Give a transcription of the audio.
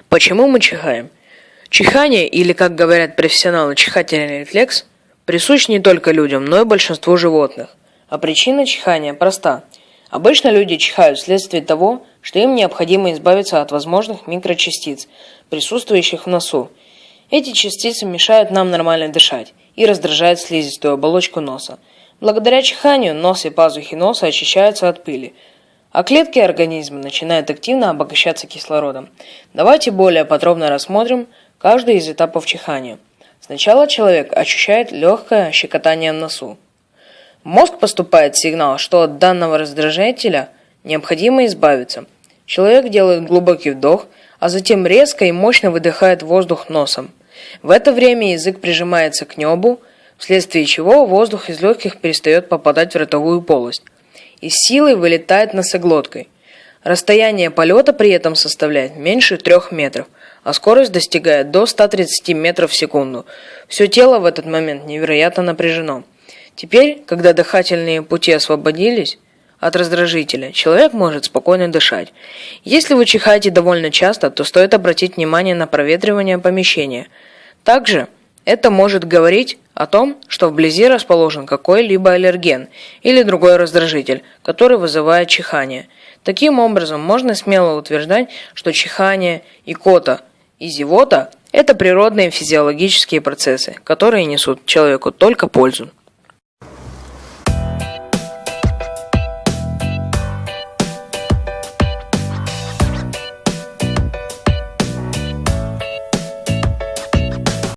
Почему мы чихаем? Чихание, или, как говорят профессионалы, чихательный рефлекс, присущ не только людям, но и большинству животных. А причина чихания проста. Обычно люди чихают вследствие того, что им необходимо избавиться от возможных микрочастиц, присутствующих в носу. Эти частицы мешают нам нормально дышать и раздражают слизистую оболочку носа. Благодаря чиханию нос и пазухи носа очищаются от пыли, а клетки организма начинают активно обогащаться кислородом. Давайте более подробно рассмотрим каждый из этапов чихания. Сначала человек ощущает легкое щекотание в носу. В мозг поступает сигнал, что от данного раздражителя необходимо избавиться. Человек делает глубокий вдох, а затем резко и мощно выдыхает воздух носом. В это время язык прижимается к небу, вследствие чего воздух из легких перестает попадать в ротовую полость и с силой вылетает носоглоткой. Расстояние полета при этом составляет меньше 3 метров, а скорость достигает до 130 метров в секунду. Все тело в этот момент невероятно напряжено. Теперь, когда дыхательные пути освободились от раздражителя, человек может спокойно дышать. Если вы чихаете довольно часто, то стоит обратить внимание на проветривание помещения. Также это может говорить о том, что вблизи расположен какой-либо аллерген или другой раздражитель, который вызывает чихание. Таким образом, можно смело утверждать, что чихание, икота и зевота – это природные физиологические процессы, которые несут человеку только пользу.